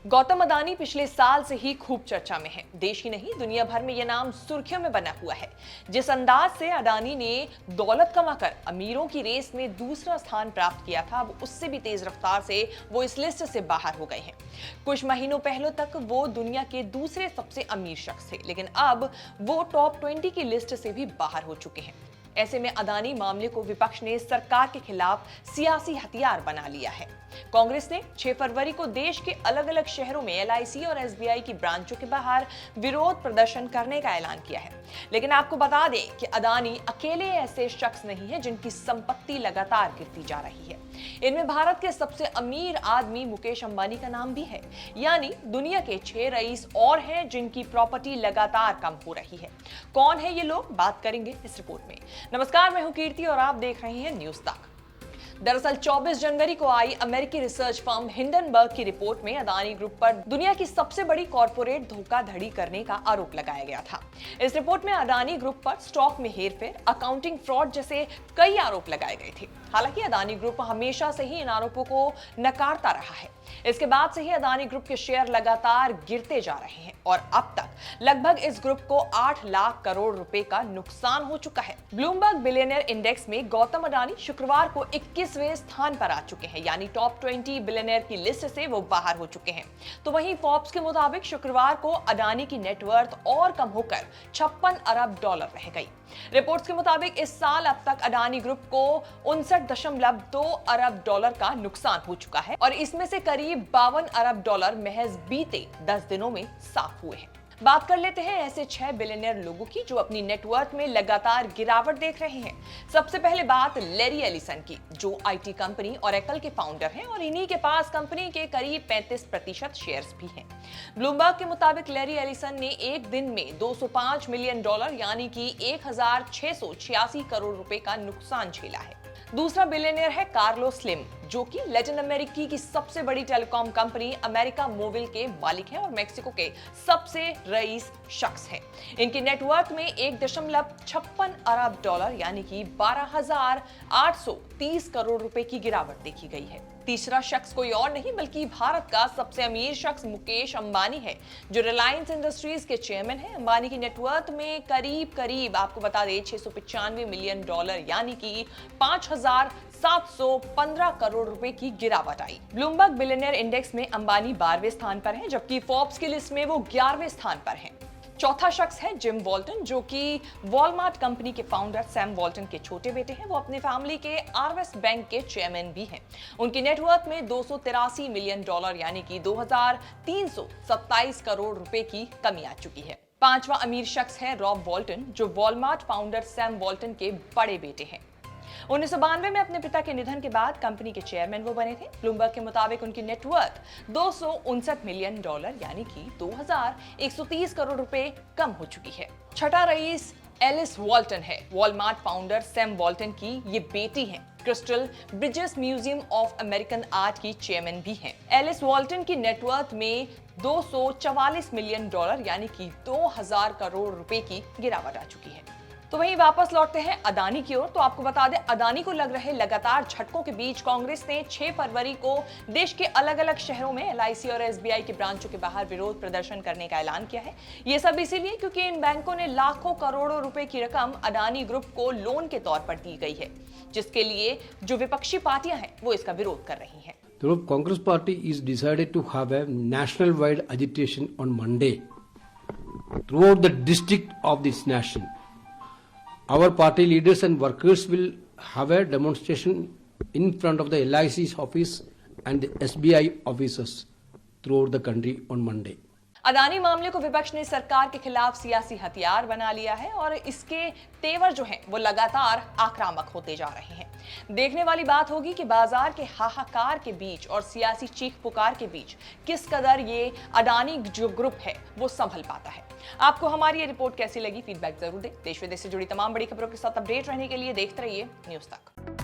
गौतम अदानी पिछले साल से ही खूब चर्चा में है। देश ही नहीं दुनिया भर में यह नाम सुर्खियों में बना हुआ है। जिस अंदाज से अदानी ने दौलत कमाकर अमीरों की रेस में दूसरा स्थान प्राप्त किया था, अब उससे भी तेज रफ्तार से वो इस लिस्ट से बाहर हो गए हैं। कुछ महीनों पहले तक वो दुनिया के दूसरे सबसे अमीर शख्स थे, लेकिन अब वो टॉप 20 की लिस्ट से भी बाहर हो चुके हैं। ऐसे में अदानी मामले को विपक्ष ने सरकार के खिलाफ सियासी हथियार बना लिया है। कांग्रेस ने 6 फरवरी को देश के अलग अलग शहरों में LIC और SBI की ब्रांचों के बाहर विरोध प्रदर्शन करने का ऐलान किया है। लेकिन आपको बता दें कि अदानी अकेले ऐसे शख्स नहीं है जिनकी संपत्ति लगातार गिरती जा रही है। इनमें भारत के सबसे अमीर आदमी मुकेश अंबानी का नाम भी है। यानी दुनिया के 6 रईस और हैं जिनकी प्रॉपर्टी लगातार कम हो रही है। कौन है ये लोग, बात करेंगे इस रिपोर्ट में। नमस्कार, मैं हूं कीर्ति और आप देख रहे हैं न्यूज़ तक। दरअसल 24 जनवरी को आई अमेरिकी रिसर्च फर्म हिंडनबर्ग की रिपोर्ट में अदानी ग्रुप पर दुनिया की सबसे बड़ी कॉर्पोरेट धोखाधड़ी करने का आरोप लगाया गया था। इस रिपोर्ट में अदानी ग्रुप पर स्टॉक में हेरफेर, अकाउंटिंग फ्रॉड जैसे कई आरोप लगाए गए थे। हालांकि अदानी ग्रुप हमेशा से ही इन आरोपों को नकारता रहा है। इसके बाद से ही अदानी ग्रुप के शेयर लगातार गिरते जा रहे हैं और अब तक लगभग इस ग्रुप को 8 लाख करोड़ रुपए का नुकसान हो चुका है। ब्लूमबर्ग बिलियनियर इंडेक्स में गौतम अदानी शुक्रवार को 21वें स्थान पर आ चुके हैं, यानी टॉप 20 बिलियनियर की लिस्ट से वो बाहर हो चुके हैं। तो वहीं फोर्ब्स के मुताबिक शुक्रवार को अदानी की नेटवर्थ और कम होकर 56 अरब डॉलर रह गई। रिपोर्ट्स के मुताबिक इस साल अब तक अदानी ग्रुप को 59.2 अरब डॉलर का नुकसान हो चुका है और इसमें से करीब 52 अरब डॉलर महज बीते 10 दिनों में साफ हुए हैं। बात कर लेते हैं ऐसे 6 बिलियनियर लोगों की जो अपनी नेटवर्थ में लगातार गिरावट देख रहे हैं। सबसे पहले बात लैरी एलिसन की, जो IT कंपनी ओरेकल के फाउंडर हैं और इन्हीं के पास कंपनी के करीब 35% शेयर्स भी हैं। ब्लूमबर्ग के मुताबिक लैरी एलिसन ने एक दिन में $205 मिलियन यानी कि 1686 करोड़ रुपए का नुकसान झेला है। दूसरा बिलियनियर है कार्लोस स्लिम, जो कि लैटिन अमेरिकी की सबसे बड़ी टेलीकॉम कंपनी अमेरिका मोबाइल के मालिक हैं और मेक्सिको के सबसे रईस शख्स हैं। इनकी नेटवर्थ में 1.56 अरब डॉलर यानी कि 12,830 करोड़ रुपए की गिरावट देखी गई है। तीसरा शख्स कोई और नहीं बल्कि भारत का सबसे अमीर शख्स मुकेश अंबानी है, जो रिलायंस इंडस्ट्रीज के चेयरमैन हैं। अंबानी की नेटवर्थ में करीब आपको बता दें $695 मिलियन यानी कि 5,715 करोड़ रुपए की गिरावट आई। ब्लूमबर्ग बिलियनियर इंडेक्स में अंबानी 12वें स्थान पर हैं, जबकि फोर्ब्स की लिस्ट में वो 11वें स्थान पर हैं। चौथा शख्स है जिम वॉल्टन, जो कि वॉलमार्ट कंपनी के फाउंडर सैम वॉल्टन के छोटे बेटे हैं। वो अपने फैमिली के आरवेस्ट बैंक के चेयरमैन भी हैं। उनकी नेटवर्थ में $283 मिलियन यानी कि 2,327 करोड़ रुपए की कमी आ चुकी है। पांचवा अमीर शख्स है रॉब वॉल्टन, जो वॉलमार्ट फाउंडर सैम वॉल्टन के बड़े बेटे हैं। 1992 में अपने पिता के निधन के बाद कंपनी के चेयरमैन वो बने थे। ब्लूमबर्ग के मुताबिक उनकी नेटवर्थ $259 मिलियन यानी कि 2,130 करोड़ रुपए कम हो चुकी है। छठा रईस एलिस वॉल्टन है। वॉलमार्ट फाउंडर सैम वॉल्टन की ये बेटी हैं। Crystal bridges museum of American art की चेयरमैन भी हैं। एलिस वॉल्टन की नेटवर्थ में $244 मिलियन यानी कि 2,000 करोड़ रुपए की गिरावट आ चुकी है। तो वहीं वापस लौटते हैं अदानी की ओर। तो आपको बता दें, अदानी को लग रहे लगातार झटकों के बीच कांग्रेस ने 6 फरवरी को देश के अलग अलग शहरों में LIC और SBI की ब्रांचों के बाहर विरोध प्रदर्शन करने का ऐलान किया है। ये सब इसीलिए क्योंकि इन बैंकों ने लाखों करोड़ों रुपए की रकम अदानी ग्रुप को लोन के तौर पर दी गई है, जिसके लिए जो विपक्षी पार्टियां हैं वो इसका विरोध कर रही हैं। The Congress party is decided to have a national-wide agitation on Monday throughout the district of this nation. Our party leaders and workers will have a demonstration in front of the LIC's office and the SBI offices throughout the country on Monday. Adani मामले को विपक्ष ने सरकार के खिलाफ सियासी हथियार बना लिया है और इसके तेवर जो हैं वो लगातार आक्रामक होते जा रहे हैं। देखने वाली बात होगी कि बाजार के हाहाकार के बीच और सियासी चीख पुकार के बीच किस कदर ये अदानी जो ग्रुप है वो संभल पाता है। आपको हमारी ये रिपोर्ट कैसी लगी, फीडबैक जरूर दें। देश विदेश से जुड़ी तमाम बड़ी खबरों के साथ अपडेट रहने के लिए देखते रहिए न्यूज़ तक।